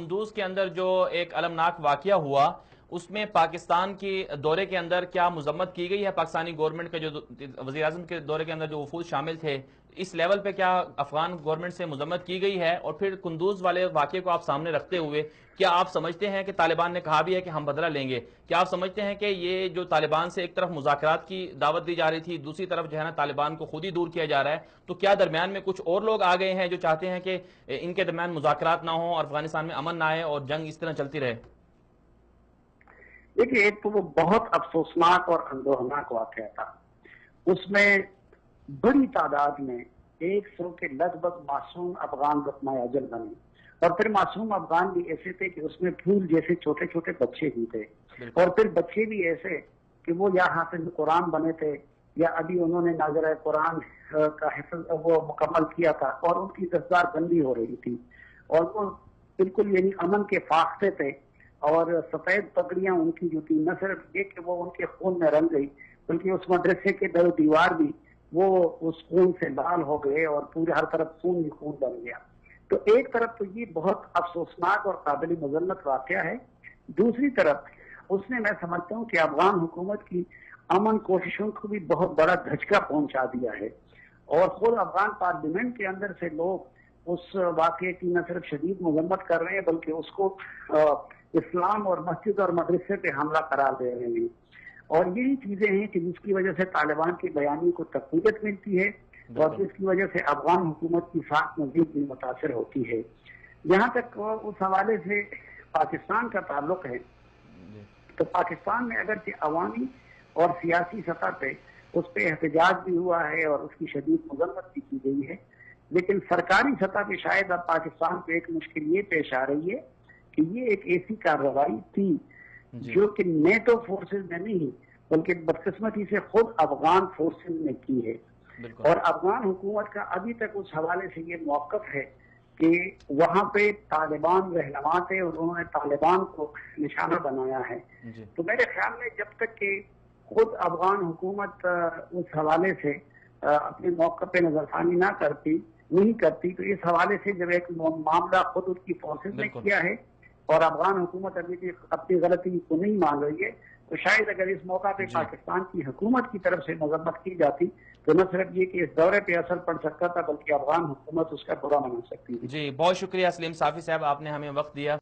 قندوز کے اندر جو ایک المناک واقعہ ہوا اس میں پاکستان کی دورے کے اندر کیا مذمت کی گئی ہے؟ پاکستانی گورنمنٹ کے جو وزیر اعظم کے دورے کے اندر جو وفود شامل تھے اس لیول پہ کیا افغان گورنمنٹ سے مذمت کی گئی ہے؟ اور پھر قندوز والے واقعے کو آپ سامنے رکھتے ہوئے کیا آپ سمجھتے ہیں کہ طالبان نے کہا بھی ہے کہ ہم بدلہ لیں گے، کیا آپ سمجھتے ہیں کہ یہ جو طالبان سے ایک طرف مذاکرات کی دعوت دی جا رہی تھی، دوسری طرف جو ہے نا طالبان کو خود ہی دور کیا جا رہا ہے، تو کیا درمیان میں کچھ اور لوگ آ گئے ہیں جو چاہتے ہیں کہ ان کے درمیان مذاکرات نہ ہوں اور افغانستان میں امن نہ آئے اور جنگ اس طرح چلتی رہے؟ دیکھیے، ایک تو وہ بہت افسوسناک اور اندوہناک واقعہ تھا. اس میں بڑی تعداد میں 100 کے لگ بھگ معصوم افغان رکمۂ اجل بنے، اور پھر معصوم افغان بھی ایسے تھے کہ اس میں پھول جیسے چھوٹے چھوٹے بچے بھی تھے، اور پھر بچے بھی ایسے کہ وہ یا حافظ قرآن بنے تھے یا ابھی انہوں نے ناظرہ قرآن کا حفظ وہ مکمل کیا تھا، اور ان کی دستار بندی ہو رہی تھی، اور وہ بالکل یعنی امن کے فاختے تھے، اور سفید پگڑیاں ان کی جو تھی نہ صرف یہ کہ وہ ان کے خون میں رنگ گئی، بلکہ اس مدرسے کے در و دیوار بھی وہ اس خون سے لال ہو گئے اور پورے ہر طرف خون ہی خون بن گیا. تو ایک طرف تو یہ بہت افسوسناک اور قابل مذمت واقعہ ہے، دوسری طرف اس نے میں سمجھتا ہوں کہ افغان حکومت کی امن کوششوں کو بھی بہت بڑا دھچکا پہنچا دیا ہے، اور خود افغان پارلیمنٹ کے اندر سے لوگ اس واقعے کی نہ صرف شدید مذمت کر رہے ہیں بلکہ اس کو اسلام اور مسجد اور مدرسے پہ حملہ قرار دے رہے ہیں. اور یہی چیزیں ہیں کہ جس کی وجہ سے طالبان کی بیانی کو تقویت ملتی ہے اور جس کی وجہ سے افغان حکومت کی ساکھ مزید بھی متاثر ہوتی ہے. جہاں تک اس حوالے سے پاکستان کا تعلق ہے تو پاکستان میں اگرچہ عوامی اور سیاسی سطح پہ اس پہ احتجاج بھی ہوا ہے اور اس کی شدید مذمت بھی کی گئی ہے، لیکن سرکاری سطح پہ شاید اب پاکستان کو ایک مشکل یہ پیش آ رہی ہے کہ یہ ایک ایسی کارروائی تھی جو کہ نیٹو فورسز نے نہیں بلکہ بدقسمتی سے خود افغان فورسز نے کی ہے. اور افغان حکومت کا ابھی تک اس حوالے سے یہ موقف ہے کہ وہاں پہ طالبان رہنما تھے اور انہوں نے طالبان کو نشانہ بنایا ہے. تو میرے خیال میں جب تک کہ خود افغان حکومت اس حوالے سے اپنے موقع پہ نظر ثانی نہیں کرتی تو اس حوالے سے جب ایک معاملہ خود اس کی فورسز نے کیا ہے اور افغان حکومت ابھی بھی اپنی غلطی کو نہیں مان رہی ہے، تو شاید اگر اس موقع پہ پاکستان کی حکومت کی طرف سے مذمت کی جاتی تو نہ صرف یہ کہ اس دورے پہ اثر پڑ سکتا تھا بلکہ افغان حکومت اس کا برا منا سکتی تھی. جی بہت شکریہ سلیم صافی صاحب، آپ نے ہمیں وقت دیا.